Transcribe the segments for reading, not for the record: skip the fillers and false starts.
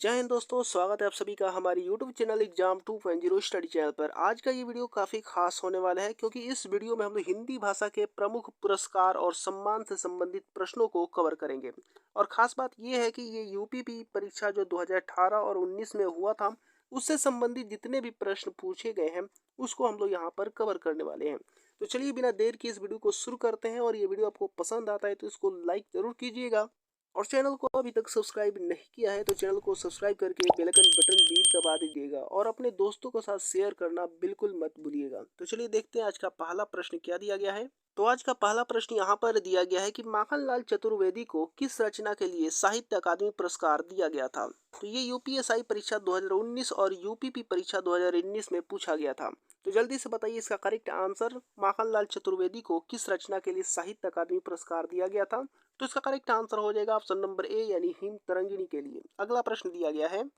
जय हिंद दोस्तों, स्वागत है आप सभी का हमारी YouTube channel exam 2.0 study channel पर। आज का ये वीडियो काफ़ी खास होने वाला है क्योंकि इस वीडियो में हम लोग हिंदी भाषा के प्रमुख पुरस्कार और सम्मान से संबंधित प्रश्नों को कवर करेंगे। और ख़ास बात ये है कि ये यूपीपी परीक्षा जो 2018 और 19 में हुआ था, उससे संबंधित जितने भी प्रश्न पूछे गए हैं उसको हम लोग यहाँ पर कवर करने वाले हैं। तो चलिए बिना देर के इस वीडियो को शुरू करते हैं। और ये वीडियो आपको पसंद आता है तो इसको लाइक ज़रूर कीजिएगा, और चैनल को अभी तक सब्सक्राइब नहीं किया है तो चैनल को सब्सक्राइब करके बेल आइकन बटन भी दबा दीजिएगा और अपने दोस्तों के साथ शेयर करना बिल्कुल मत भूलिएगा। तो चलिए देखते हैं आज का पहला प्रश्न क्या दिया गया है। तो आज का पहला प्रश्न यहाँ पर दिया गया है कि माखनलाल चतुर्वेदी को किस रचना के लिए साहित्य अकादमी पुरस्कार दिया गया था। तो ये यूपीएसआई परीक्षा 2019 और यूपीपी परीक्षा 2019 में पूछा गया था। तो जल्दी से बताइए इसका करेक्ट आंसर, माखनलाल चतुर्वेदी को किस रचना के लिए साहित्य अकादमी पुरस्कार दिया गया था। तो इसका करेक्ट आंसर हो जाएगा ऑप्शन नंबर ए यानी हिम तरंगिणी के लिए। अगला प्रश्न दिया गया है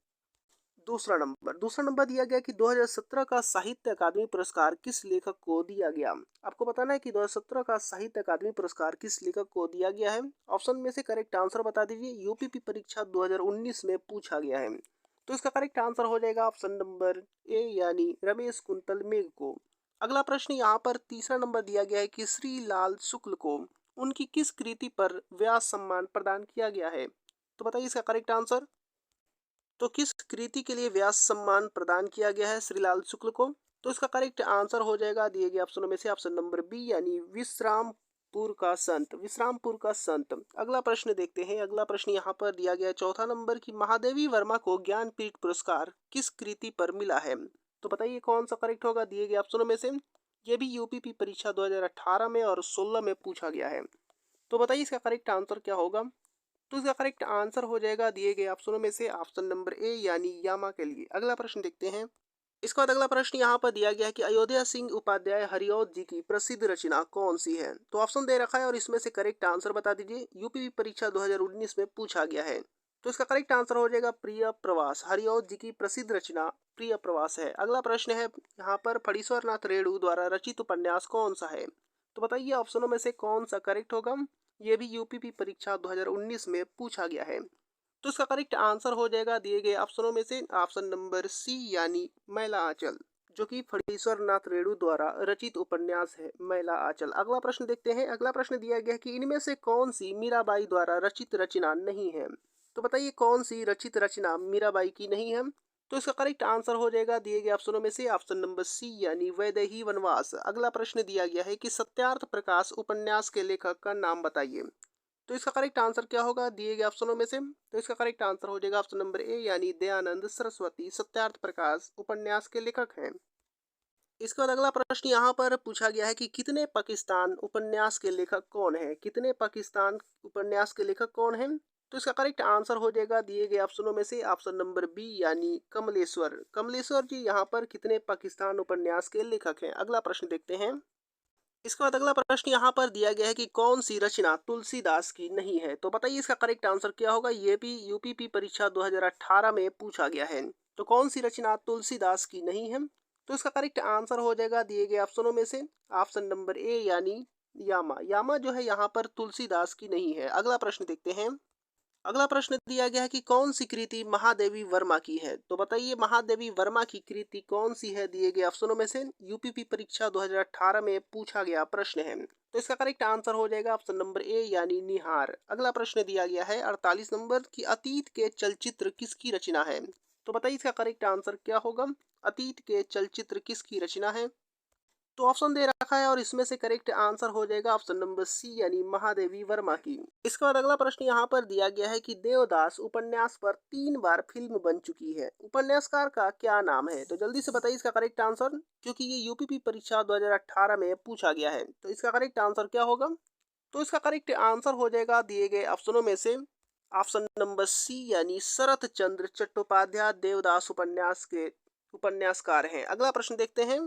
दूसरा नंबर दिया गया कि 2017 का साहित्य अकादमी पुरस्कार किस लेखक को दिया गया। आपको बताना है कि 2017 का साहित्य अकादमी पुरस्कार किस लेखक को दिया गया है। ऑप्शन में से करेक्ट आंसर बता दीजिए। यूपीपी परीक्षा 2019 में पूछा गया है। तो इसका करेक्ट आंसर हो जाएगा ऑप्शन नंबर ए यानी रमेश कुंतल मेघ को। अगला प्रश्न यहाँ पर तीसरा नंबर दिया गया है कि श्री लाल शुक्ल को उनकी किस कृति पर व्यास सम्मान प्रदान किया गया है। तो बताइए इसका करेक्ट आंसर। तो किस कृति के लिए व्यास सम्मान प्रदान किया गया है श्रीलाल शुक्ल को। तो इसका करेक्ट आंसर हो जाएगा दिए गए ऑप्शनों में से ऑप्शन नंबर बी यानी विश्रामपुर का संत। अगला प्रश्न देखते हैं। अगला प्रश्न यहाँ पर दिया गया है चौथा नंबर की महादेवी वर्मा को ज्ञानपीठ पुरस्कार किस कृति पर मिला है। तो बताइए कौन सा करेक्ट होगा दिए गए ऑप्शनों में से। ये भी यूपीपी परीक्षा 2018 में और 16 में पूछा गया है। तो बताइए इसका करेक्ट आंसर क्या होगा। तो इसका करेक्ट आंसर हो जाएगा दिए गए ऑप्शनों में से ऑप्शन नंबर ए यानी यामा के लिए। अगला प्रश्न देखते हैं। इसके बाद अगला प्रश्न यहाँ पर दिया गया है कि अयोध्या सिंह उपाध्याय हरिऔध जी की प्रसिद्ध रचना कौन सी है। तो ऑप्शन दे रखा है और इसमें से करेक्ट आंसर बता दीजिए। यूपी परीक्षा 2019 में पूछा गया है। तो इसका करेक्ट आंसर हो जाएगा प्रिय प्रवास। हरिऔध जी की प्रसिद्ध रचना प्रिय प्रवास है। अगला प्रश्न है यहाँ पर फणीश्वर नाथ रेणु द्वारा रचित उपन्यास कौन सा है। तो बताइए ऑप्शनों में से कौन सा करेक्ट होगा। ये भी यूपीपी परीक्षा 2019 में पूछा गया है। तो इसका करेक्ट आंसर हो जाएगा दिए गए ऑप्शनों में से ऑप्शन नंबर सी यानी मैला आंचल, जो कि फणीश्वर नाथ रेणु द्वारा रचित उपन्यास है मैला आंचल। अगला प्रश्न देखते हैं। अगला प्रश्न दिया गया है कि इनमें से कौन सी मीराबाई द्वारा रचित रचना नहीं है। तो बताइए कौन सी रचित रचना मीराबाई की नहीं है। तो इसका करेक्ट आंसर हो जाएगा दिए गए ऑप्शनों में से ऑप्शन नंबर सी यानी वैदेही वनवास। अगला प्रश्न दिया गया है कि सत्यार्थ प्रकाश उपन्यास के लेखक का नाम बताइए। तो इसका करेक्ट आंसर क्या होगा दिए गए ऑप्शनों में से। तो इसका करेक्ट आंसर हो जाएगा ऑप्शन नंबर ए यानी दयानंद सरस्वती सत्यार्थ प्रकाश उपन्यास के लेखक हैं। इसके बाद अगला प्रश्न यहाँ पर पूछा गया है कि कितने पाकिस्तान उपन्यास के लेखक कौन है। कितने पाकिस्तान उपन्यास के लेखक कौन है। तो इसका करेक्ट आंसर हो जाएगा दिए गए ऑप्शनों में से ऑप्शन नंबर बी यानी कमलेश्वर जी यहाँ पर कितने पाकिस्तान उपन्यास के लेखक हैं। अगला प्रश्न देखते हैं। इसके बाद अगला प्रश्न यहाँ पर दिया गया है कि कौन सी रचना तुलसीदास की नहीं है। तो बताइए इसका करेक्ट आंसर क्या होगा। ये भी यूपीपी परीक्षा 2018 में पूछा गया है। तो कौन सी रचना तुलसीदास की नहीं है। तो इसका करेक्ट आंसर हो जाएगा दिए गए ऑप्शनों में से ऑप्शन नंबर ए यानी यामा जो है यहाँ पर तुलसीदास की नहीं है। अगला प्रश्न देखते हैं। अगला प्रश्न दिया गया है कि कौन सी कृति महादेवी वर्मा की है। तो बताइए महादेवी वर्मा की कृति कौन सी है दिए गए ऑप्शनों में से। यूपीपी परीक्षा 2018 में पूछा गया प्रश्न है। तो इसका करेक्ट आंसर हो जाएगा ऑप्शन नंबर ए यानी निहार। अगला प्रश्न दिया गया है 48 नंबर की अतीत के चलचित्र किसकी रचना है। तो बताइए इसका करेक्ट आंसर क्या होगा। अतीत के चलचित्र किसकी रचना है। तो ऑप्शन दे रखा है और इसमें से करेक्ट आंसर हो जाएगा ऑप्शन नंबर सी यानी महादेवी वर्मा की। इसके बाद अगला प्रश्न यहाँ पर दिया गया है कि देवदास उपन्यास पर 3 बार फिल्म बन चुकी है। उपन्यासकार का क्या नाम है। तो जल्दी से बताइए इसका करेक्ट आंसर, क्योंकि ये यूपीपी परीक्षा 2018 में पूछा गया है। तो इसका करेक्ट आंसर क्या होगा। तो इसका करेक्ट आंसर हो जाएगा दिए गए ऑप्शनों में से ऑप्शन नंबर सी यानी शरत चंद्र चट्टोपाध्याय देवदास उपन्यास के उपन्यासकार हैं। अगला प्रश्न देखते हैं।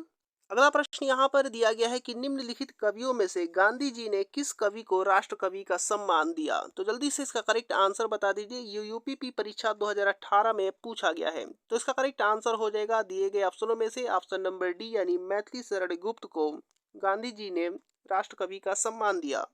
अगला प्रश्न यहाँ पर दिया गया है कि निम्नलिखित कवियों में से गांधी जी ने किस कवि को राष्ट्र कवि का सम्मान दिया। तो जल्दी से इसका करेक्ट आंसर बता दीजिए। यूपीपी परीक्षा 2018 में पूछा गया है। तो इसका करेक्ट आंसर हो जाएगा दिए गए ऑप्शनों में से ऑप्शन नंबर डी यानी मैथिली शरण गुप्त को गांधी जी ने राष्ट्र कवि का सम्मान दिया।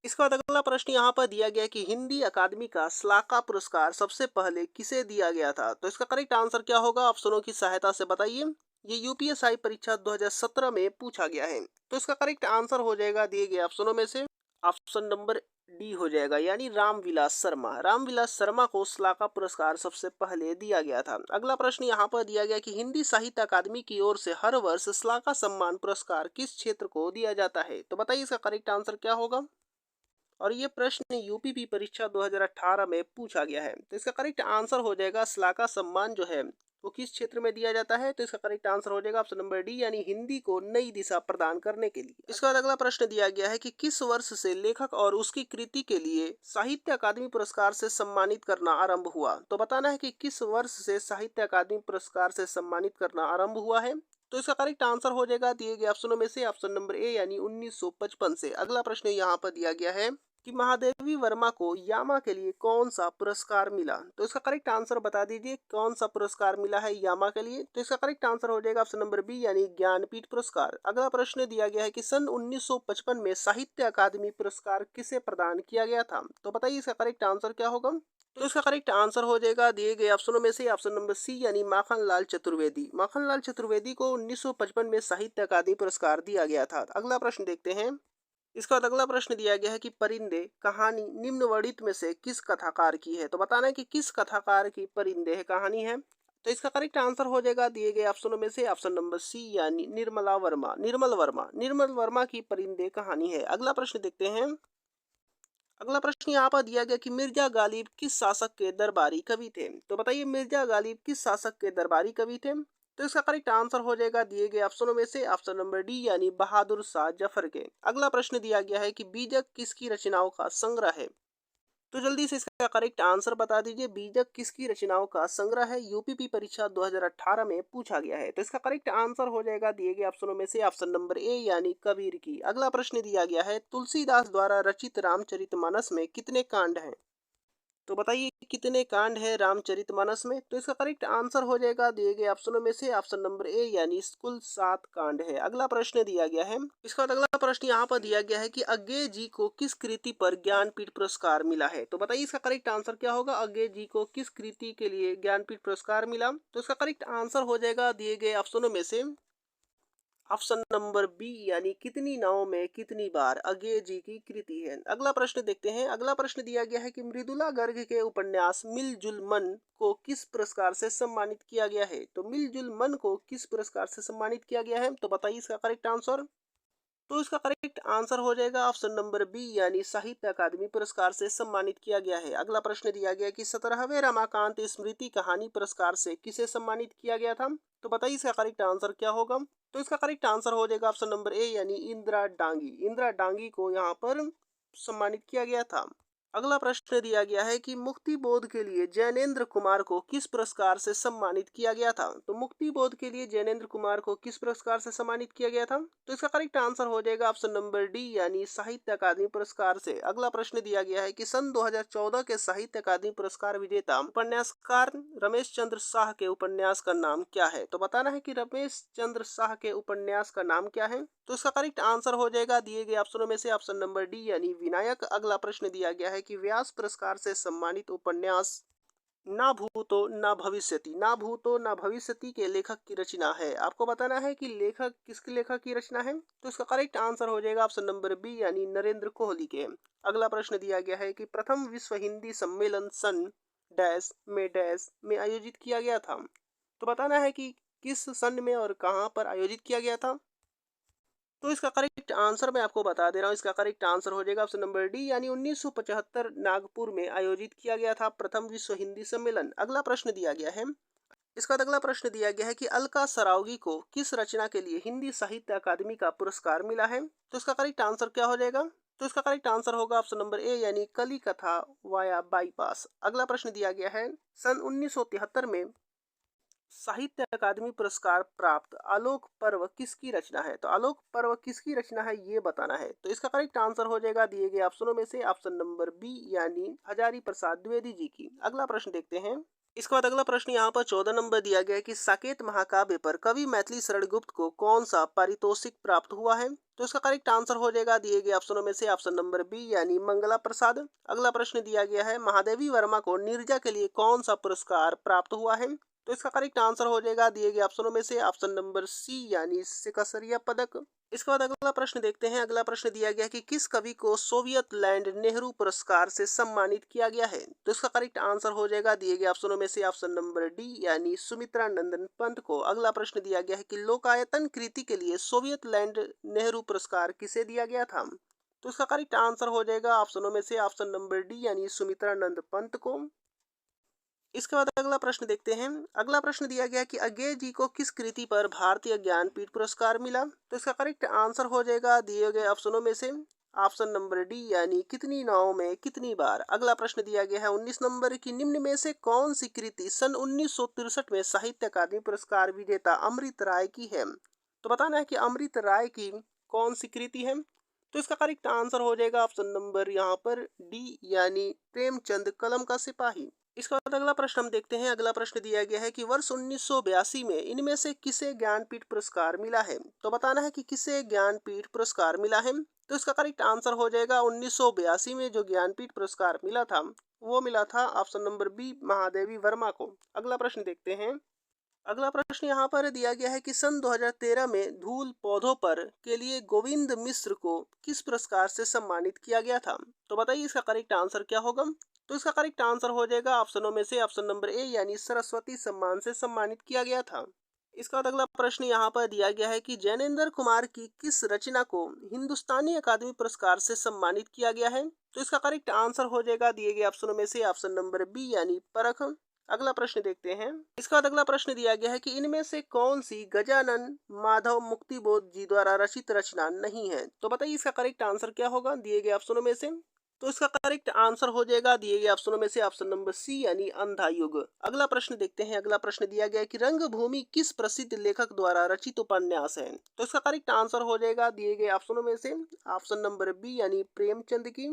इसके बाद अगला प्रश्न यहाँ पर दिया गया है कि हिंदी अकादमी का श्लाका पुरस्कार सबसे पहले किसे दिया गया था। तो इसका करेक्ट आंसर क्या होगा, ऑप्शनों की सहायता से बताइए। ये यूपीएसआई परीक्षा 2017 में पूछा गया है। तो इसका करेक्ट आंसर हो जाएगा दिए गए ऑप्शनों में से ऑप्शन नंबर डी हो जाएगा, यानी रामविलास शर्मा। रामविलास शर्मा को श्लाका पुरस्कार सबसे पहले दिया गया था। अगला प्रश्न यहाँ पर दिया गया कि हिंदी साहित्य अकादमी की ओर से हर वर्ष श्लाका सम्मान पुरस्कार किस क्षेत्र को दिया जाता है। तो बताइए इसका करेक्ट आंसर क्या होगा। और ये प्रश्न यूपीपी परीक्षा 2018 में पूछा गया है। तो इसका करेक्ट आंसर हो जाएगा श्लाका सम्मान जो है वो किस क्षेत्र में दिया जाता है। तो इसका करेक्ट आंसर हो जाएगा ऑप्शन नंबर डी, यानी हिंदी को नई दिशा प्रदान करने के लिए। इसके बाद अगला प्रश्न दिया गया है कि किस वर्ष से लेखक और उसकी कृति के लिए साहित्य अकादमी पुरस्कार से सम्मानित करना आरंभ हुआ। तो बताना है कि किस वर्ष से साहित्य अकादमी पुरस्कार से सम्मानित करना आरंभ हुआ है। तो इसका करेक्ट आंसर हो जाएगा दिए गए ऑप्शनों में से ऑप्शन नंबर ए, यानी 1955 से। अगला प्रश्न यहाँ पर दिया गया है कि महादेवी वर्मा को यामा के लिए कौन सा पुरस्कार मिला। तो इसका करेक्ट आंसर बता दीजिए, कौन सा पुरस्कार मिला है यामा के लिए। तो इसका करेक्ट आंसर हो जाएगा ऑप्शन नंबर बी, यानी ज्ञानपीठ पुरस्कार। अगला प्रश्न दिया गया है कि सन 1955 में साहित्य अकादमी पुरस्कार किसे प्रदान किया गया था। तो बताइए इसका करेक्ट आंसर क्या होगा। तो इसका करेक्ट आंसर हो जाएगा दिए गए ऑप्शनों में से ऑप्शन नंबर सी, यानी माखनलाल चतुर्वेदी। माखनलाल चतुर्वेदी को 1955 में साहित्य अकादमी पुरस्कार दिया गया था। अगला प्रश्न देखते हैं। इसके बाद अगला प्रश्न दिया गया है कि परिंदे कहानी निम्नवर्णित में से किस कथाकार की है। तो बताना है कि किस कथाकार की परिंदे है कहानी है। तो इसका करेक्ट आंसर हो जाएगा दिए गए ऑप्शनों में से ऑप्शन नंबर सी, यानी निर्मला वर्मा। निर्मल वर्मा की परिंदे कहानी है। अगला प्रश्न देखते हैं। अगला प्रश्न यहाँ पर दिया गया कि मिर्जा गालिब किस शासक के दरबारी कवि थे। तो बताइए मिर्जा गालिब किस शासक के दरबारी कवि थे। तो इसका करेक्ट आंसर हो जाएगा दिए गए ऑप्शनों में से ऑप्शन नंबर डी, यानी बहादुर शाह जफर के। अगला प्रश्न दिया गया है कि बीजक किसकी रचनाओं का संग्रह है। तो जल्दी से इसका करेक्ट आंसर बता दीजिए। बीजक किसकी रचनाओं का संग्रह है, यूपीपी परीक्षा 2018 में पूछा गया है। तो इसका करेक्ट आंसर हो जाएगा दिए गए ऑप्शनों में से ऑप्शन नंबर ए, यानी कबीर की। अगला प्रश्न दिया गया है तुलसीदास द्वारा रचित रामचरितमानस में कितने कांड हैं। तो बताइए कितने कांड है रामचरितमानस में। तो इसका करेक्ट आंसर हो जाएगा दिए गए ऑप्शनों में से ऑप्शन नंबर ए, यानी कुल 7 कांड है। अगला प्रश्न दिया गया है। इसका बाद अगला प्रश्न यहाँ पर दिया गया है कि अज्ञे जी को किस कृति पर ज्ञानपीठ पुरस्कार मिला है। तो बताइए इसका करेक्ट आंसर क्या होगा। अज्ञे जी को किस कृति के लिए ज्ञानपीठ पुरस्कार मिला। तो इसका करेक्ट आंसर हो जाएगा दिए गए ऑप्शनों में से ऑप्शन नंबर बी, यानी कितनी नावों में कितनी बार अज्ञे जी की कृति है। अगला प्रश्न देखते हैं। अगला प्रश्न दिया गया है कि मृदुला गर्ग के उपन्यास मिलजुल मन को किस पुरस्कार से सम्मानित किया गया है। तो मिलजुल मन को किस पुरस्कार से सम्मानित किया गया है। तो बताइए इसका करेक्ट आंसर। तो इसका करेक्ट आंसर हो जाएगा ऑप्शन नंबर बी, यानी साहित्य अकादमी पुरस्कार से सम्मानित किया गया है। अगला प्रश्न दिया गया कि 17वें रमाकांत स्मृति कहानी पुरस्कार से किसे सम्मानित किया गया था। तो बताइए इसका करेक्ट आंसर क्या होगा। तो इसका करेक्ट आंसर हो जाएगा ऑप्शन नंबर ए, यानी इंदिरा डांगी। इंदिरा डांगी को यहाँ पर सम्मानित किया गया था। अगला प्रश्न दिया गया है कि मुक्ति बोध के लिए जैनेन्द्र कुमार को किस पुरस्कार से सम्मानित किया गया था। तो मुक्ति बोध के लिए जैनेन्द्र कुमार को किस पुरस्कार से सम्मानित किया गया था। तो इसका करेक्ट आंसर हो जाएगा ऑप्शन नंबर डी, यानी साहित्य अकादमी पुरस्कार से। अगला प्रश्न दिया गया है कि सन 2014 के साहित्य अकादमी पुरस्कार विजेता उपन्यासकार रमेश चंद्र शाह के उपन्यास का नाम क्या है। तो बताना है कि रमेश चंद्र शाह के उपन्यास का नाम क्या है। तो इसका करेक्ट आंसर हो जाएगा दिए गए ऑप्शनों में से ऑप्शन नंबर डी, यानी विनायक। अगला प्रश्न दिया गया है कि व्यास पुरस्कार से सम्मानित उपन्यास ना भूतो ना भविष्यति। ना भूतो ना भविष्यति के लेखक की रचना है। आपको बताना है कि लेखक किसके लेखक की रचना है। तो इसका करेक्ट आंसर हो जाएगा ऑप्शन नंबर बी, यानी नरेंद्र कोहली के। अगला प्रश्न दिया गया है कि प्रथम विश्व हिंदी सम्मेलन सन डैश में आयोजित किया गया था। तो बताना है कि किस सन में और कहाँ पर आयोजित किया गया था। तो इसका करेक्ट आंसर मैं आपको बता दे रहा हूँ। इसका करेक्ट आंसर हो जाएगा ऑप्शन नंबर डी, यानी 1975 नागपुर में आयोजित किया गया था प्रथम विश्व हिंदी सम्मेलन। अगला प्रश्न दिया गया है। इसका बाद अगला प्रश्न दिया गया है कि अलका सरावगी को किस रचना के लिए हिंदी साहित्य अकादमी का पुरस्कार मिला है। तो इसका करेक्ट आंसर क्या हो जाएगा। तो इसका करेक्ट आंसर होगा ऑप्शन नंबर ए, यानी कली कथा वाया बाईपास। अगला प्रश्न दिया गया है सन 1973 में साहित्य अकादमी पुरस्कार प्राप्त आलोक पर्व किसकी रचना है। तो आलोक पर्व किसकी रचना है ये बताना है। तो इसका करेक्ट आंसर हो जाएगा दिए गए ऑप्शनों में से ऑप्शन नंबर बी, यानी हजारी प्रसाद द्विवेदी जी की। अगला प्रश्न देखते हैं। इसके बाद अगला प्रश्न यहाँ पर 14 नंबर दिया गया है कि साकेत महाकाव्य पर कवि मैथिली शरण गुप्त को कौन सा पारितोषिक प्राप्त हुआ है। तो इसका करेक्ट आंसर हो जाएगा दिए गए ऑप्शनों में से ऑप्शन नंबर बी यानी मंगला प्रसाद। अगला प्रश्न दिया गया है महादेवी वर्मा को नीरजा के लिए कौन सा पुरस्कार प्राप्त हुआ है। तो इसका करेक्ट आंसर हो जाएगा दिए गए ऑप्शनों में से ऑप्शन नंबर सी यानी सिकसरिया पदक। इसके बाद अगला प्रश्न देखते हैं। अगला प्रश्न दिया गया कि किस कवि को सोवियत लैंड नेहरू पुरस्कार से सम्मानित किया गया है। तो इसका करेक्ट आंसर हो जाएगा दिए गए ऑप्शनों में से ऑप्शन नंबर डी यानी सुमित्रा नंदन पंत को। अगला प्रश्न दिया गया है कि लोकायतन कृति के लिए सोवियत लैंड नेहरू पुरस्कार किसे दिया गया था। तो इसका करेक्ट आंसर हो जाएगा ऑप्शनों में से ऑप्शन नंबर डी यानी सुमित्रा नंद पंत को। इसके बाद अगला प्रश्न देखते हैं। अगला प्रश्न दिया गया कि अज्ञे जी को किस कृति पर भारतीय ज्ञानपीठ पुरस्कार मिला। तो इसका करेक्ट आंसर हो जाएगा दिए गए ऑप्शनों में से ऑप्शन नंबर डी यानी कितनी नावों में कितनी बार। अगला प्रश्न दिया गया है 19 नंबर की निम्न में से कौन सी कृति सन 1963 में साहित्य अकादमी पुरस्कार विजेता अमृत राय की है। तो बताना है कि अमृत राय की कौन सी कृति है। तो इसका करेक्ट आंसर हो जाएगा ऑप्शन नंबर यहाँ पर डी यानी प्रेमचंद कलम का सिपाही। इसके बाद अगला प्रश्न हम देखते हैं। अगला प्रश्न दिया गया है कि वर्ष 1982 में इनमें से किसे ज्ञानपीठ पुरस्कार मिला है। तो बताना है कि किसे ज्ञानपीठ पुरस्कार मिला है। तो इसका करेक्ट आंसर हो जाएगा 1982 में जो ज्ञानपीठ पुरस्कार मिला था वो मिला था option number B Mahadevi Verma को। अगला प्रश्न देखते हैं। अगला प्रश्न यहाँ पर दिया गया है कि सन 2013 में धूल पौधों पर के लिए गोविंद मिश्र को किस पुरस्कार से सम्मानित किया गया था। तो बताइए इसका करेक्ट आंसर क्या होगा। तो इसका करेक्ट आंसर हो जाएगा ऑप्शनों में से ऑप्शन नंबर ए यानी सरस्वती सम्मान से सम्मानित किया गया था। इसका बाद अगला प्रश्न यहाँ पर दिया गया है कि जैनेन्द्र कुमार की किस रचना को हिंदुस्तानी अकादमी पुरस्कार से सम्मानित किया गया है। तो इसका करेक्ट आंसर हो जाएगा दिए गए ऑप्शनों में से ऑप्शन नंबर बी यानी परख। अगला प्रश्न देखते हैं। इसका बाद अगला प्रश्न दिया गया है कि इनमें से कौन सी गजानन माधव मुक्तिबोध जी द्वारा रचित रचना नहीं है। तो बताइए इसका करेक्ट आंसर क्या होगा दिए गए ऑप्शनों में से। तो इसका करेक्ट आंसर हो जाएगा दिए गए ऑप्शनों में से ऑप्शन नंबर सी यानी अंधा युग। अगला प्रश्न देखते हैं। अगला प्रश्न दिया गया है कि रंगभूमि किस प्रसिद्ध लेखक द्वारा रचित उपन्यास है। तो इसका करेक्ट आंसर हो जाएगा दिए गए ऑप्शनों में से ऑप्शन नंबर बी यानी प्रेमचंद की।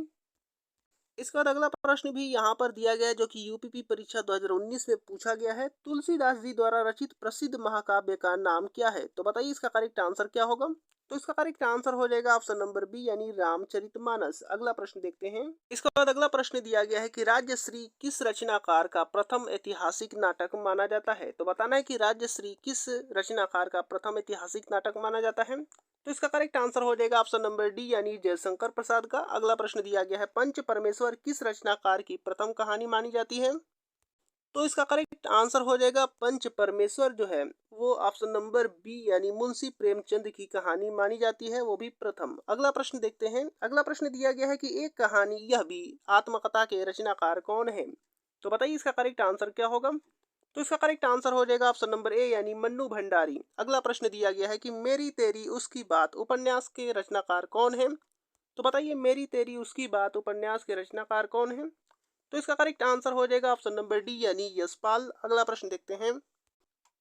इसके बाद अगला प्रश्न भी यहाँ पर दिया गया है जो कि यूपीपी परीक्षा 2019 में पूछा गया है। तुलसीदास जी द्वारा रचित प्रसिद्ध महाकाव्य का नाम क्या है। तो बताइए इसका करेक्ट आंसर क्या होगा। तो इसका करेक्ट आंसर हो जाएगा ऑप्शन नंबर बी यानी रामचरितमानस। अगला प्रश्न देखते हैं। इसके बाद अगला प्रश्न दिया गया है कि राज्यश्री किस रचनाकार का प्रथम ऐतिहासिक नाटक माना जाता है। तो बताना है कि राज्यश्री किस रचनाकार का प्रथम ऐतिहासिक नाटक माना जाता है। तो इसका करेक्ट आंसर हो जाएगा ऑप्शन नंबर डी यानी जयशंकर प्रसाद का। अगला प्रश्न दिया गया है पंच परमेश्वर किस रचनाकार की प्रथम कहानी मानी जाती है। तो इसका करेक्ट आंसर हो जाएगा पंच परमेश्वर जो है वो ऑप्शन नंबर बी यानी मुंशी प्रेमचंद की कहानी मानी जाती है, वो भी प्रथम। अगला प्रश्न देखते हैं। अगला प्रश्न दिया गया है कि एक कहानी यह भी आत्मकथा के रचनाकार कौन है। तो बताइए इसका करेक्ट आंसर क्या होगा। तो इसका करेक्ट आंसर हो जाएगा ऑप्शन नंबर ए यानी मन्नू भंडारी। अगला प्रश्न दिया गया है कि मेरी तेरी उसकी बात उपन्यास के रचनाकार कौन है। तो बताइए मेरी तेरी उसकी बात उपन्यास के रचनाकार कौन है। तो इसका करेक्ट आंसर हो जाएगा ऑप्शन नंबर डी यानी यशपाल। अगला प्रश्न देखते हैं।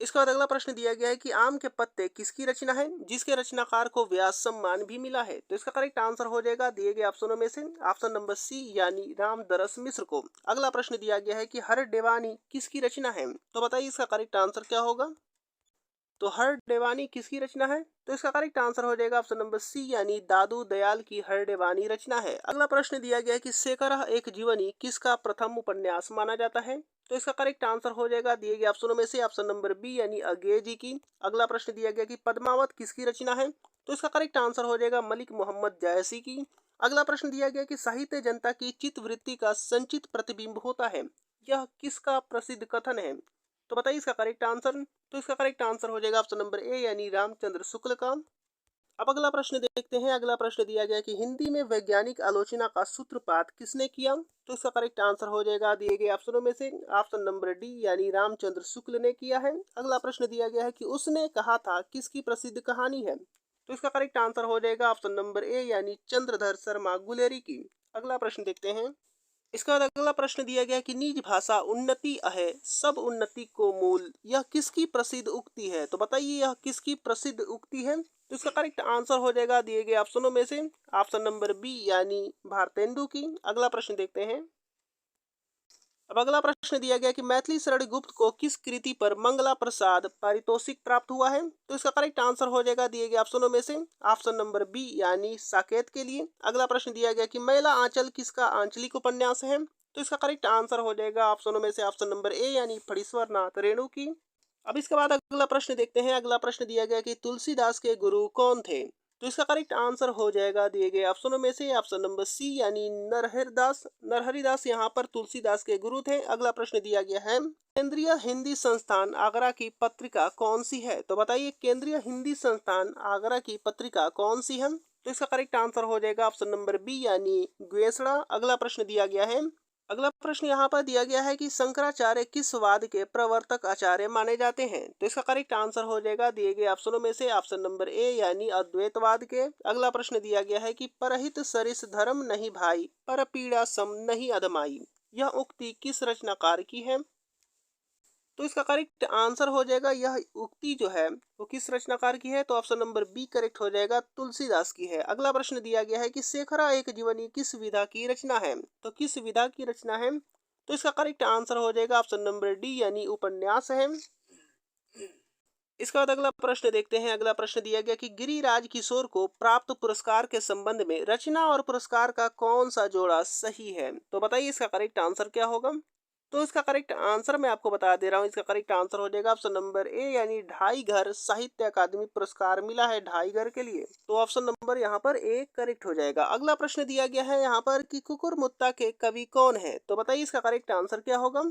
इसके बाद अगला प्रश्न दिया गया है कि आम के पत्ते किसकी रचना है जिसके रचनाकार को व्यास सम्मान भी मिला है। तो इसका करेक्ट आंसर हो जाएगा दिए गए ऑप्शनों में से ऑप्शन नंबर सी यानी रामदरस मिश्र को। अगला प्रश्न दिया गया है कि हर देवानी किसकी रचना है। तो बताइए इसका करेक्ट आंसर क्या होगा। तो हर देवानी किसकी रचना है। तो इसका करेक्ट आंसर हो जाएगा ऑप्शन नंबर सी यानी दादू दयाल की हर देवानी रचना है। अगला प्रश्न दिया गया है कि शेखर एक जीवनी किसका प्रथम उपन्यास माना जाता है। तो इसका करेक्ट आंसर हो जाएगा दिए गए ऑप्शनों में से ऑप्शन नंबर बी यानी अज्ञे जी की। अगला प्रश्न दिया गया कि पद्मावत किसकी रचना है। तो इसका करेक्ट आंसर हो जाएगा मलिक मोहम्मद जायसी की। अगला प्रश्न दिया गया कि साहित्य जनता की चित्तवृत्ति का संचित प्रतिबिंब होता है, यह किसका प्रसिद्ध कथन है। तो बताइए इसका करेक्ट आंसर। तो इसका करेक्ट आंसर हो जाएगा ऑप्शन नंबर ए यानी रामचंद्र शुक्ल का। अब अगला प्रश्न देखते हैं। अगला प्रश्न दिया गया कि हिंदी में वैज्ञानिक आलोचना का सूत्रपात किसने किया। तो इसका करेक्ट आंसर हो जाएगा दिए गए ऑप्शनों में से ऑप्शन नंबर डी यानी रामचंद्र शुक्ल ने किया है। अगला प्रश्न दिया गया है कि उसने कहा था किसकी प्रसिद्ध कहानी है। तो इसका करेक्ट आंसर हो जाएगा ऑप्शन नंबर ए यानी चंद्रधर शर्मा गुलेरी की। अगला प्रश्न देखते हैं। इसके बाद अगला प्रश्न दिया गया कि निज भाषा उन्नति अहे सब उन्नति को मूल, यह किसकी प्रसिद्ध उक्ति है। तो बताइए यह किसकी प्रसिद्ध उक्ति है। तो इसका करेक्ट आंसर हो जाएगा दिए गए ऑप्शनों में से ऑप्शन नंबर बी यानी भारतेंदु की। अगला प्रश्न देखते हैं। अब अगला प्रश्न दिया गया कि मैथिली शरण गुप्त को किस कृति पर मंगला प्रसाद पारितोषिक प्राप्त हुआ है। तो इसका करेक्ट आंसर हो जाएगा दिए गए ऑप्शनों में से ऑप्शन नंबर बी यानी साकेत के लिए। अगला प्रश्न दिया गया कि मैला आंचल किसका आंचलिक उपन्यास है। तो इसका करेक्ट आंसर हो जाएगा ऑप्शनों में से ऑप्शन नंबर ए यानी फणीश्वर नाथ रेणु की। अब इसके बाद अगला प्रश्न देखते हैं। अगला प्रश्न दिया गया कि तुलसीदास के गुरु कौन थे। तो इसका करेक्ट आंसर हो जाएगा दिए गए ऑप्शनों में से ऑप्शन नंबर सी यानी नरहरिदास। नरहरिदास यहाँ पर तुलसीदास के गुरु थे। अगला प्रश्न दिया गया है केंद्रीय हिंदी संस्थान आगरा की पत्रिका कौन सी है। तो बताइए केंद्रीय हिंदी संस्थान आगरा की पत्रिका कौन सी है। तो इसका करेक्ट आंसर हो जाएगा ऑप्शन नंबर बी यानी ग्वेसड़ा। अगला प्रश्न दिया गया है। अगला प्रश्न यहाँ पर दिया गया है कि शंकराचार्य किस वाद के प्रवर्तक आचार्य माने जाते हैं। तो इसका करेक्ट आंसर हो जाएगा दिए गए ऑप्शनों में से ऑप्शन नंबर ए यानी अद्वैतवाद के। अगला प्रश्न दिया गया है कि परहित सरिस धर्म नहीं भाई पर पीड़ा सम नहीं अधमाई, यह उक्ति किस रचनाकार की है। तो इसका करेक्ट आंसर हो जाएगा यह उक्ति जो है वो किस रचनाकार की है। तो ऑप्शन नंबर बी करेक्ट हो जाएगा तुलसीदास की है। अगला प्रश्न दिया गया है कि शेखरा एक जीवनी किस विधा की रचना है। तो किस विधा की रचना है। तो इसका करेक्ट आंसर हो जाएगा ऑप्शन नंबर डी यानी उपन्यास है। इसके बाद अगला प्रश्न देखते हैं। अगला प्रश्न दिया गया कि गिरिराज किशोर को प्राप्त पुरस्कार के संबंध में रचना और पुरस्कार का कौन सा जोड़ा सही है। तो बताइए इसका करेक्ट आंसर क्या होगा। तो इसका करेक्ट आंसर मैं आपको बता दे रहा हूँ। इसका करेक्ट आंसर हो जाएगा ऑप्शन नंबर ए यानी ढाई घर साहित्य अकादमी पुरस्कार मिला है ढाई घर के लिए। तो ऑप्शन नंबर यहाँ पर ए करेक्ट हो जाएगा। अगला प्रश्न दिया गया है यहाँ पर कि कुकुरमुत्ता के कवि कौन है। तो बताइए इसका करेक्ट आंसर क्या होगा।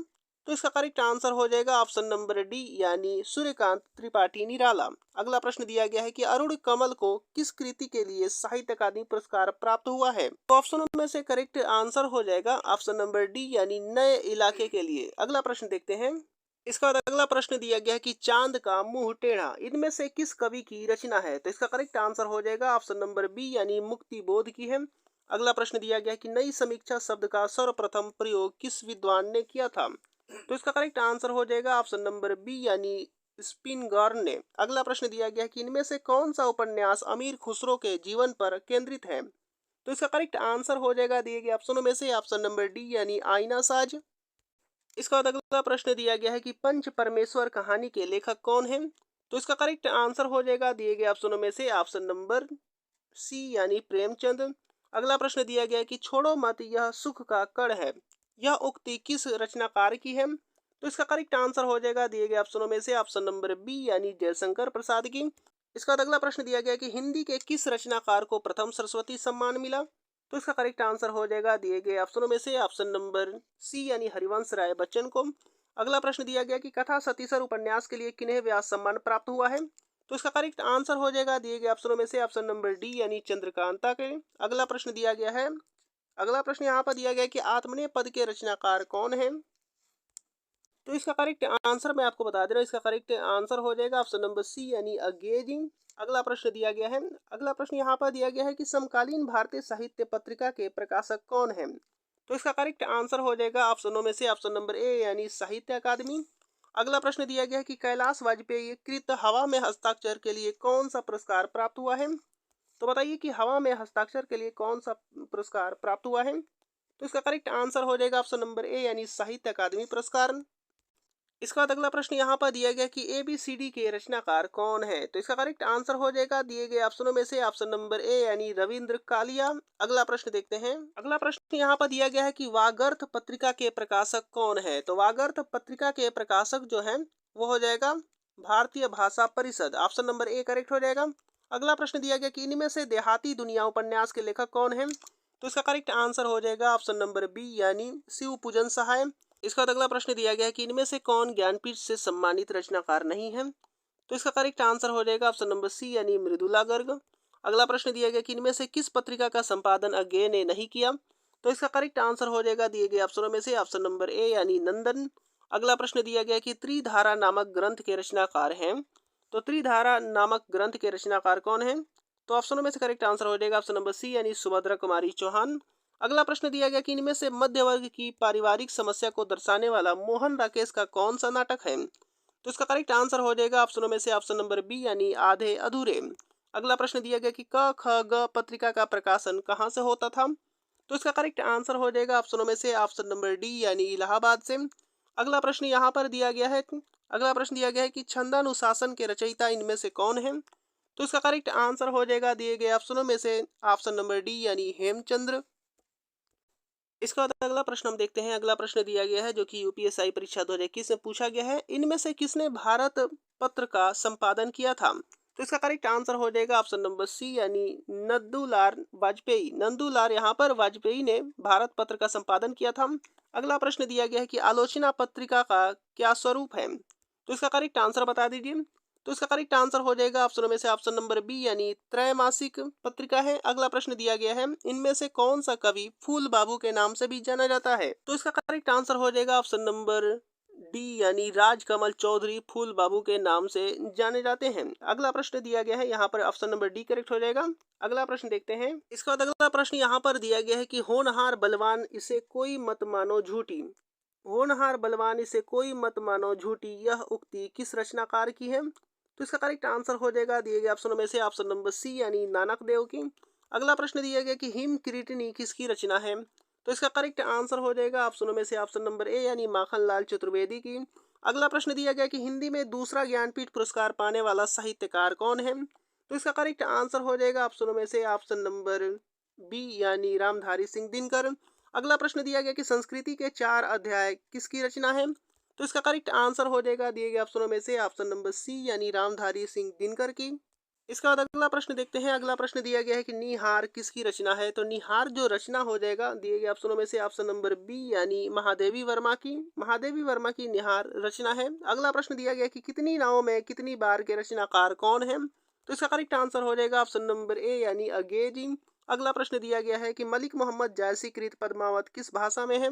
तो इसका करेक्ट आंसर हो जाएगा ऑप्शन नंबर डी यानी सूर्यकांत त्रिपाठी निराला। अगला प्रश्न दिया गया है कि अरुण कमल को किस कृति के लिए साहित्य अकादमी पुरस्कार प्राप्त हुआ है। तो ऑप्शनों में से करेक्ट आंसर हो जाएगा ऑप्शन नंबर डी यानी नए इलाके के लिए। अगला प्रश्न देखते हैं। इसका बाद अगला प्रश्न दिया गया है कि चांद का मुंह टेढ़ा इनमें से किस कवि की रचना है। तो इसका करेक्ट आंसर हो जाएगा ऑप्शन नंबर बी यानी मुक्ति बोध की है। अगला प्रश्न दिया गया है कि नई समीक्षा शब्द का सर्वप्रथम प्रयोग किस विद्वान ने किया था। तो इसका करेक्ट आंसर हो जाएगा ऑप्शन नंबर बी यानी स्पिनगॉर्न ने। अगला प्रश्न दिया गया कि इनमें से कौन सा उपन्यास अमीर खुसरो के जीवन पर केंद्रित है। तो इसका करेक्ट आंसर हो जाएगा दिए गए ऑप्शनों में से ऑप्शन नंबर डी यानी आईना साज। इसका बाद अगला प्रश्न दिया गया है कि पंच परमेश्वर कहानी के लेखक कौन है। तो इसका करेक्ट आंसर हो जाएगा दिए गए ऑप्शनों में से ऑप्शन नंबर सी यानी प्रेमचंद। अगला प्रश्न दिया गया है कि छोड़ो मत यह सुख का कण है, यह उक्ति किस रचनाकार की है। तो इसका करेक्ट आंसर हो जाएगा दिए गए ऑप्शनों में से ऑप्शन नंबर बी यानी जयशंकर प्रसाद की। इसका अगला प्रश्न दिया गया कि हिंदी के किस रचनाकार को प्रथम सरस्वती सम्मान मिला। तो इसका करेक्ट आंसर हो जाएगा दिए गए ऑप्शनों में से ऑप्शन नंबर सी यानी हरिवंश राय बच्चन को। अगला प्रश्न दिया गया कि कथा सतीसर उपन्यास के लिए किन्हें व्यास सम्मान प्राप्त हुआ है। तो इसका करेक्ट आंसर हो जाएगा दिए गए ऑप्शनों में से ऑप्शन नंबर डी यानी चंद्रकांता के। अगला प्रश्न दिया गया है। अगला प्रश्न यहाँ पर दिया गया कि आत्मनेय पद के रचनाकार कौन है। तो इसका करेक्ट आंसर मैं आपको बता दे रहा हूँ। इसका करेक्ट आंसर हो जाएगा ऑप्शन नंबर सी यानी अगेजिंग। अगला प्रश्न दिया गया है। अगला प्रश्न यहाँ पर दिया गया है कि समकालीन भारतीय साहित्य पत्रिका के प्रकाशक कौन है। तो इसका करेक्ट आंसर हो जाएगा ऑप्शनों में से ऑप्शन नंबर ए यानी साहित्य अकादमी। अगला प्रश्न दिया गया है कि कैलाश वाजपेयी कृत हवा में हस्ताक्षर के लिए कौन सा पुरस्कार प्राप्त हुआ है। तो बताइए कि हवा में हस्ताक्षर के लिए कौन सा पुरस्कार प्राप्त हुआ है। तो इसका करेक्ट आंसर हो जाएगा ऑप्शन नंबर ए यानी साहित्य अकादमी पुरस्कार। इसके बाद अगला प्रश्न यहाँ पर दिया गया कि ABCD के रचनाकार कौन है। तो इसका करेक्ट आंसर हो जाएगा दिए गए ऑप्शनों में से ऑप्शन नंबर ए यानी रविंद्र कालिया। अगला प्रश्न देखते हैं। अगला प्रश्न यहाँ पर दिया गया है कि वागर्थ पत्रिका के प्रकाशक कौन है। तो वागर्थ पत्रिका के प्रकाशक जो है वो हो जाएगा भारतीय भाषा परिषद। ऑप्शन नंबर ए करेक्ट हो जाएगा। अगला प्रश्न दिया गया कि इनमें से देहाती दुनिया उपन्यास के लेखक कौन है। तो इसका करेक्ट आंसर हो जाएगा ऑप्शन नंबर बी यानी शिव पूजन सहाय। इसका अगला प्रश्न दिया गया है कि इनमें से कौन ज्ञानपीठ से सम्मानित रचनाकार नहीं है। तो इसका करेक्ट आंसर हो जाएगा ऑप्शन नंबर सी यानी मृदुला गर्ग। अगला प्रश्न दिया गया कि इनमें से किस पत्रिका का संपादन अज्ञे ने नहीं किया। तो इसका करेक्ट आंसर हो जाएगा दिए गए ऑप्शनों में से ऑप्शन नंबर ए यानी नंदन। अगला प्रश्न दिया गया कि त्रिधारा नामक ग्रंथ के रचनाकार हैं। तो त्रिधारा नामक ग्रंथ के रचनाकार कौन है। तो ऑप्शनों में से करेक्ट आंसर हो जाएगा ऑप्शन नंबर सी यानी सुभद्रा कुमारी चौहान। अगला प्रश्न दिया गया कि इनमें से मध्य वर्ग की पारिवारिक समस्या को दर्शाने वाला मोहन राकेश का कौन सा नाटक है। तो इसका करेक्ट आंसर हो जाएगा ऑप्शनों में से ऑप्शन नंबर बी यानी आधे अधूरे। अगला प्रश्न दिया गया कि क ख ग पत्रिका का प्रकाशन कहाँ से होता था। तो इसका करेक्ट आंसर हो जाएगा ऑप्शनों में से ऑप्शन नंबर डी यानी इलाहाबाद से। अगला प्रश्न यहाँ पर दिया गया है, अगला प्रश्न दिया गया है कि छंदानुशासन के रचयिता इनमें से कौन है। तो इसका करेक्ट आंसर हो जाएगा दिए गए ऑप्शनों में से ऑप्शन नंबर डी यानी हेमचंद्र। इसके बाद अगला प्रश्न हम देखते हैं। अगला प्रश्न दिया गया है जो कि यूपीएससी परीक्षा 2021 में पूछा गया है, इनमें से किसने भारत पत्र का संपादन किया था। तो इसका करेक्ट आंसर हो जाएगा ऑप्शन नंबर सी यानी नंदूलाल वाजपेयी। नंदूलाल यहाँ पर वाजपेयी ने भारत पत्र का संपादन किया था। अगला प्रश्न दिया गया है कि आलोचना पत्रिका का क्या स्वरूप है। तो इसका करेक्ट आंसर बता दीजिए। तो इसका करेक्ट आंसर हो जाएगा ऑप्शनों में से ऑप्शन नंबर बी यानी त्रैमासिक पत्रिका है। अगला प्रश्न दिया गया है, इनमें से कौन सा कवि फूल बाबू के नाम से भी जाना जाता है। तो इसका करेक्ट आंसर हो जाएगा ऑप्शन नंबर डी यानी राजकमल चौधरी फूल बाबू के नाम से जाने जाते हैं। अगला प्रश्न दिया गया है, यहाँ पर ऑप्शन नंबर डी करेक्ट हो जाएगा। अगला प्रश्न देखते हैं। इसके बाद अगला प्रश्न यहाँ पर दिया गया है कि होनहार बलवान इसे कोई मत मानो झूठी। होनहार बलवान इसे कोई मत मानो झूठी, यह उक्ति किस रचनाकार की है। तो इसका करेक्ट आंसर हो जाएगा दिए गए ऑप्शनों में से ऑप्शन नंबर सी यानी नानक देव की। अगला प्रश्न दिया गया कि हिम किरीटनी किसकी रचना है। तो इसका करेक्ट आंसर हो जाएगा ऑप्शनों में से ऑप्शन नंबर ए यानी माखनलाल चतुर्वेदी की। अगला प्रश्न दिया गया कि हिंदी में दूसरा ज्ञानपीठ पुरस्कार पाने वाला साहित्यकार कौन है। तो इसका करेक्ट आंसर हो जाएगा ऑप्शनों में से ऑप्शन नंबर बी यानी रामधारी सिंह दिनकर। अगला प्रश्न दिया गया कि संस्कृति के 4 अध्याय किसकी रचना है। तो इसका करेक्ट आंसर हो जाएगा दिए गए ऑप्शनों में से ऑप्शन नंबर सी यानी रामधारी सिंह दिनकर की। इसके बाद अगला प्रश्न देखते हैं। अगला प्रश्न दिया गया है कि निहार किसकी रचना है। तो निहार जो रचना हो जाएगा दिए गए ऑप्शनों में से ऑप्शन नंबर बी यानी महादेवी वर्मा की। महादेवी वर्मा की निहार रचना है। अगला प्रश्न दिया गया कि कितनी नावों में कितनी बार के रचनाकार कौन है। तो इसका करेक्ट आंसर हो जाएगा ऑप्शन नंबर ए यानी अगेजी। अगला प्रश्न दिया गया है कि मलिक मोहम्मद जायसी कृत पद्मावत किस भाषा में है।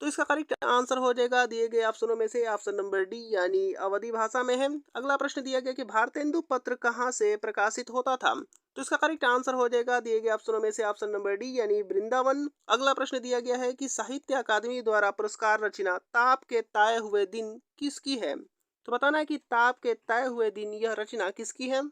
तो इसका करेक्ट आंसर हो जाएगा दिए गए ऑप्शनों में से ऑप्शन नंबर डी यानी अवधी भाषा में है। अगला प्रश्न दिया गया कि भारतेंदु पत्र कहाँ से प्रकाशित होता था। तो इसका करेक्ट आंसर हो जाएगा दिए गए ऑप्शनों में से ऑप्शन नंबर डी यानी वृंदावन। अगला प्रश्न दिया गया है कि साहित्य अकादमी द्वारा पुरस्कार रचना ताप के तय हुए दिन किसकी है। तो बताना है कि ताप के तय हुए दिन यह रचना किसकी है।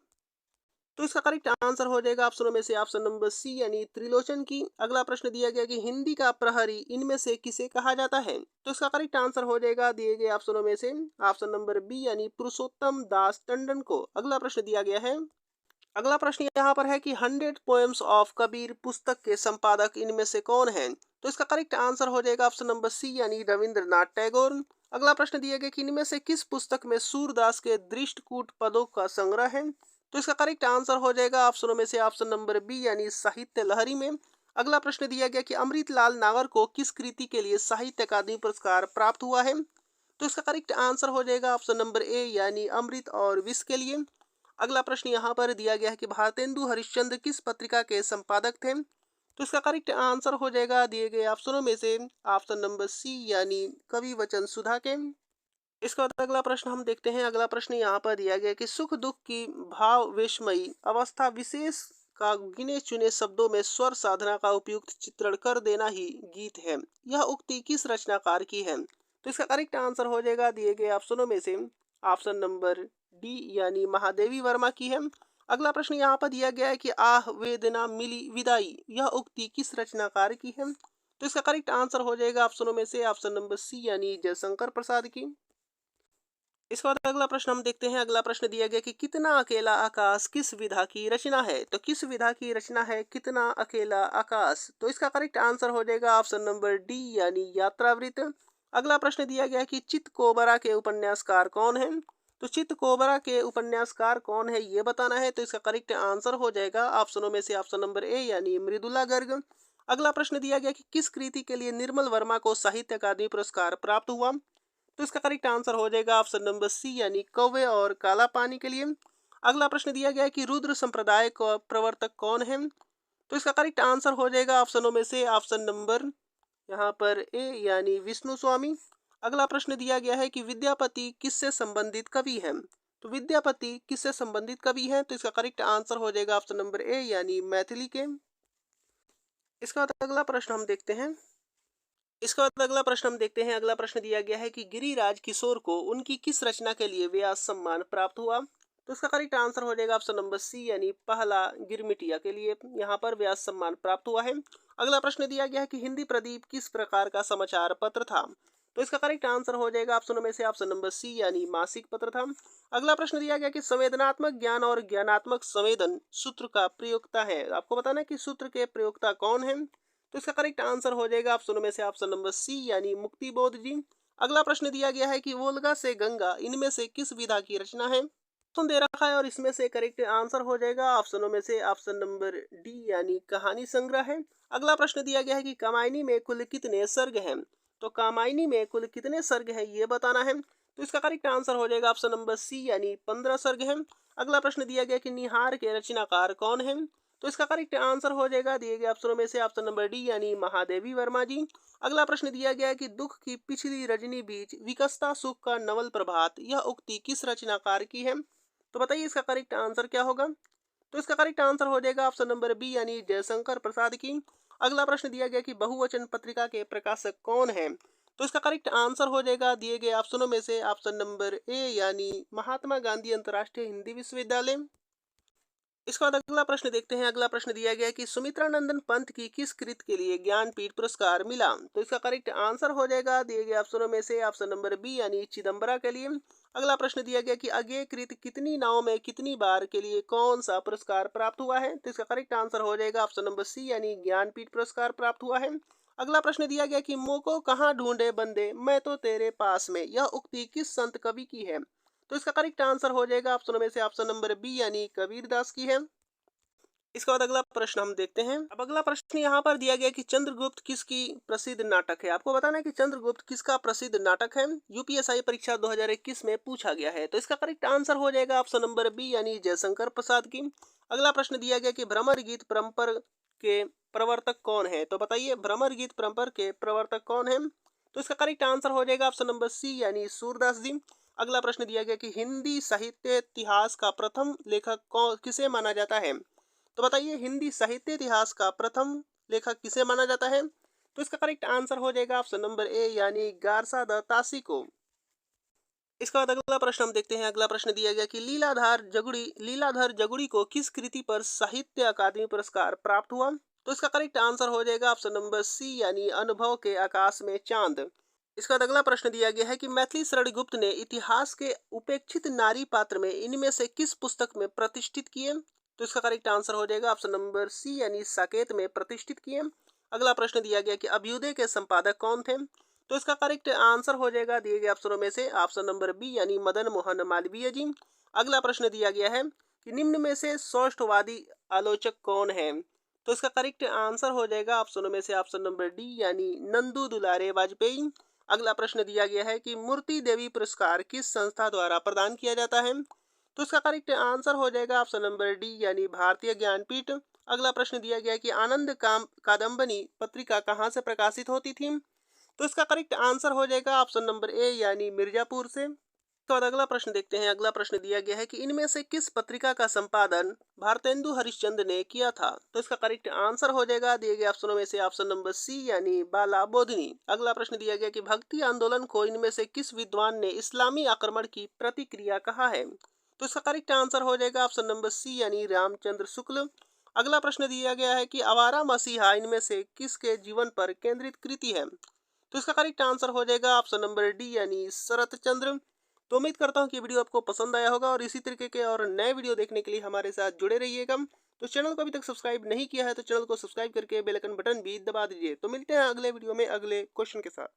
तो इसका करेक्ट आंसर हो जाएगा ऑप्शनों में से ऑप्शन नंबर सी यानी त्रिलोचन की। अगला प्रश्न दिया गया कि हिंदी का प्रहरी इनमें से किसे कहा जाता है। तो इसका करेक्ट आंसर हो जाएगा दिए गए ऑप्शनों में से ऑप्शन नंबर बी यानी पुरुषोत्तम दास टंडन को। अगला प्रश्न दिया गया है। अगला प्रश्न यहाँ पर है कि 100 पोएम्स ऑफ कबीर पुस्तक के संपादक इनमें से कौन है। तो इसका करेक्ट आंसर हो जाएगा ऑप्शन नंबर सी यानी रविंद्रनाथ टैगोर। अगला प्रश्न दिया गया कि इनमें से किस पुस्तक में सूरदास के दृष्टकूट पदों का संग्रह है। तो इसका करेक्ट आंसर हो जाएगा ऑप्शनों में से ऑप्शन नंबर बी यानी साहित्य लहरी में। अगला प्रश्न दिया गया कि अमृतलाल नागर को किस कृति के लिए साहित्य अकादमी पुरस्कार प्राप्त हुआ है। तो इसका करेक्ट आंसर हो जाएगा ऑप्शन नंबर ए यानी अमृत और विष के लिए। अगला प्रश्न यहाँ पर दिया गया है कि भारतेंदु हरिश्चंद्र किस पत्रिका के संपादक थे। तो इसका करेक्ट आंसर हो जाएगा दिए गए ऑप्शनों में से ऑप्शन नंबर सी यानी कवि वचन सुधा के। इसके बाद अगला प्रश्न हम देखते हैं। अगला प्रश्न यहाँ पर दिया गया कि सुख दुख की भाव विषमयी अवस्था विशेष का गिने चुने शब्दों में स्वर साधना का उपयुक्त चित्रण कर देना ही गीत है, यह उक्ति किस रचनाकार की है। तो इसका करेक्ट आंसर हो जाएगा दिए गए ऑप्शनों में से ऑप्शन नंबर डी यानी महादेवी वर्मा की है। अगला प्रश्न यहाँ पर दिया गया है कि आह वेदना मिली विदाई, यह उक्ति किस रचनाकार की है। तो इसका करेक्ट आंसर हो जाएगा ऑप्शनों में से ऑप्शन नंबर सी यानी जयशंकर प्रसाद की। इसके बाद अगला प्रश्न हम देखते हैं। अगला प्रश्न दिया गया कि कितना अकेला आकाश किस विधा की रचना है। तो किस विधा की रचना है कितना अकेला आकाश। तो इसका करेक्ट आंसर हो जाएगा ऑप्शन नंबर डी यानी यात्रावृत। अगला प्रश्न दिया गया कि चित्त कोबरा के उपन्यासकार कौन है। तो चित्त कोबरा के उपन्यासकार कौन है ये बताना है। तो इसका करेक्ट आंसर हो जाएगा ऑप्शनों में से ऑप्शन नंबर ए यानी मृदुला गर्ग। अगला प्रश्न दिया गया कि किस कृति के लिए निर्मल वर्मा को साहित्य अकादमी पुरस्कार प्राप्त हुआ। तो इसका करेक्ट आंसर हो जाएगा ऑप्शन नंबर सी यानी कौवे और काला पानी के लिए। अगला प्रश्न दिया गया है कि रुद्र संप्रदाय का प्रवर्तक कौन है। तो इसका करेक्ट आंसर हो जाएगा ऑप्शनों में से ऑप्शन नंबर यहाँ पर ए यानी विष्णु स्वामी। अगला प्रश्न दिया गया है कि विद्यापति किससे संबंधित कवि है। तो विद्यापति किससे संबंधित कवि है। तो इसका करेक्ट आंसर हो जाएगा ऑप्शन नंबर ए यानी मैथिली के। इसके बाद अगला प्रश्न हम देखते हैं। इसके बाद अगला प्रश्न हम देखते हैं। अगला प्रश्न दिया गया है कि गिरिराज किशोर को उनकी किस रचना के लिए व्यास सम्मान प्राप्त हुआ। तो इसका करेक्ट आंसर हो जाएगा ऑप्शन नंबर सी यानी पहला गिरमिटिया के लिए यहाँ पर व्यास सम्मान प्राप्त हुआ है। अगला प्रश्न दिया गया है कि हिंदी प्रदीप किस प्रकार का समाचार पत्र था। तो इसका करेक्ट आंसर हो जाएगा ऑप्शन में से ऑप्शन नंबर सी यानी मासिक पत्र था। अगला प्रश्न दिया गया कि संवेदनात्मक ज्ञान और ज्ञानात्मक संवेदन सूत्र का प्रयोक्ता है। आपको बताना है कि सूत्र के प्रयोक्ता कौन है। तो इसका करेक्ट आंसर हो जाएगा ऑप्शन में से ऑप्शन नंबर सी यानी मुक्तिबोध जी। अगला प्रश्न दिया गया है कि वोल्गा से गंगा इनमें से किस विधा की रचना है। ऑप्शन दे रखा है और इसमें से करेक्ट आंसर हो जाएगा ऑप्शनों में से ऑप्शन नंबर डी यानी कहानी संग्रह है। अगला प्रश्न दिया गया है कि कामायनी में कुल कितने सर्ग हैं। तो कामायनी में कुल कितने सर्ग हैं ये बताना है। तो इसका करेक्ट आंसर हो जाएगा ऑप्शन नंबर सी यानी 15 सर्ग हैं। अगला प्रश्न दिया गया कि निहार के रचनाकार कौन है। तो इसका करेक्ट आंसर हो जाएगा दिए गए ऑप्शनों में से ऑप्शन नंबर डी यानी महादेवी वर्मा जी। अगला प्रश्न दिया गया है कि दुख की पिछली रजनी बीच विकसता सुख का नवल प्रभात यह उक्ति किस रचनाकार की है। तो बताइए इसका करेक्ट आंसर क्या होगा। तो इसका करेक्ट आंसर हो जाएगा ऑप्शन नंबर बी यानी जयशंकर प्रसाद की। अगला प्रश्न दिया गया कि बहुवचन पत्रिका के प्रकाशक कौन है। तो इसका करेक्ट आंसर हो जाएगा दिए गए ऑप्शनों में से ऑप्शन नंबर ए यानी महात्मा गांधी अंतर्राष्ट्रीय हिंदी विश्वविद्यालय। इसके बाद अगला प्रश्न देखते हैं। अगला प्रश्न दिया गया है कि सुमित्रा नंदन पंत की किस कृत के लिए ज्ञानपीठ पुरस्कार मिला। तो इसका करेक्ट आंसर हो जाएगा दिए गए ऑप्शनों में से ऑप्शन नंबर बी यानी चिदम्बरा के लिए। अगला प्रश्न दिया गया कि अज्ञेय कृत कितनी नाव में कितनी बार के लिए कौन सा पुरस्कार प्राप्त हुआ है। तो इसका करेक्ट आंसर हो जाएगा ऑप्शन नंबर सी यानी ज्ञानपीठ पुरस्कार प्राप्त हुआ है। अगला प्रश्न दिया गया कि मोको कहाँ ढूंढे बंदे मैं तो तेरे पास में यह उक्ति किस संत कवि की है। तो इसका करेक्ट आंसर हो जाएगा ऑप्शन में से ऑप्शन नंबर बी यानी कबीरदास की है। इसके बाद अगला प्रश्न हम देखते हैं। अब अगला प्रश्न यहाँ पर दिया गया कि चंद्रगुप्त किसकी प्रसिद्ध नाटक है। आपको बताना है कि चंद्रगुप्त किसका प्रसिद्ध नाटक है। यूपीएससी परीक्षा 2021 में पूछा गया है। तो इसका करेक्ट आंसर हो जाएगा ऑप्शन नंबर बी यानी जयशंकर प्रसाद की। अगला प्रश्न दिया गया कि भ्रमर गीत परंपर के प्रवर्तक कौन है। तो बताइए भ्रमर गीत परंपर के प्रवर्तक कौन है। तो इसका करेक्ट आंसर हो जाएगा ऑप्शन नंबर सी यानी सूरदास जी। अगला प्रश्न दिया गया कि हिंदी साहित्य इतिहास का प्रथम लेखक किसे माना जाता है। तो बताइए हिंदी साहित्य इतिहास का प्रथम लेखक किसे माना जाता है। तो इसका करेक्ट आंसर हो जाएगा ऑप्शन नंबर ए यानी गारसा द तासी को। इसके बाद अगला प्रश्न हम देखते हैं। अगला प्रश्न दिया गया कि लीलाधर जगुड़ी को किस कृति पर साहित्य अकादमी पुरस्कार प्राप्त हुआ। तो इसका करेक्ट आंसर हो जाएगा ऑप्शन नंबर सी यानी अनुभव के आकाश में चांद। इसका अगला प्रश्न दिया गया है कि मैथिली शरण गुप्त ने इतिहास के उपेक्षित नारी पात्र में इनमें से किस पुस्तक में प्रतिष्ठित किए। तो इसका करेक्ट आंसर हो जाएगा ऑप्शन नंबर सी यानी साकेत में प्रतिष्ठित किए। अगला प्रश्न दिया गया कि अभ्युदय के संपादक कौन थे। तो इसका करेक्ट आंसर हो जाएगा दिए गए ऑप्शनों में से ऑप्शन नंबर बी यानी मदन मोहन मालवीय जी। अगला प्रश्न दिया गया है कि निम्न में से सौष्ठवादी आलोचक कौन है। तो इसका करेक्ट आंसर हो जाएगा ऑप्शनों में से ऑप्शन नंबर डी यानी नंदू दुलारे वाजपेयी। अगला प्रश्न दिया गया है कि मूर्ति देवी पुरस्कार किस संस्था द्वारा प्रदान किया जाता है। तो इसका करेक्ट आंसर हो जाएगा ऑप्शन नंबर डी यानी भारतीय ज्ञानपीठ। अगला प्रश्न दिया गया कि आनंद कादम्बनी पत्रिका कहाँ से प्रकाशित होती थी। तो इसका करेक्ट आंसर हो जाएगा ऑप्शन नंबर ए यानी मिर्जापुर से। तो अगला प्रश्न देखते हैं। अगला प्रश्न दिया गया है कि इनमें से किस पत्रिका का संपादन भारतेंदु हरिश्चंद्र ने किया था। तो इसका करेक्ट आंसर हो जाएगा दिए गए ऑप्शनों में से ऑप्शन नंबर सी यानी बाला बोधनी। अगला प्रश्न दिया गया कि भक्ति आंदोलन को इनमें से किस विद्वान ने इस्लामी आक्रमण की प्रतिक्रिया कहा है। तो इसका करेक्ट आंसर हो जाएगा ऑप्शन नंबर सी यानी रामचंद्र शुक्ल। अगला प्रश्न दिया गया है कि आवारा मसीहा इनमें से किसके जीवन पर केंद्रित कृति है। तो इसका करेक्ट आंसर हो जाएगा ऑप्शन नंबर डी यानी शरत चंद्र। तो उम्मीद करता हूँ कि वीडियो आपको पसंद आया होगा और इसी तरीके के और नए वीडियो देखने के लिए हमारे साथ जुड़े रहिएगा। तो चैनल को अभी तक सब्सक्राइब नहीं किया है तो चैनल को सब्सक्राइब करके बेल आइकन बटन भी दबा दीजिए। तो मिलते हैं अगले वीडियो में अगले क्वेश्चन के साथ।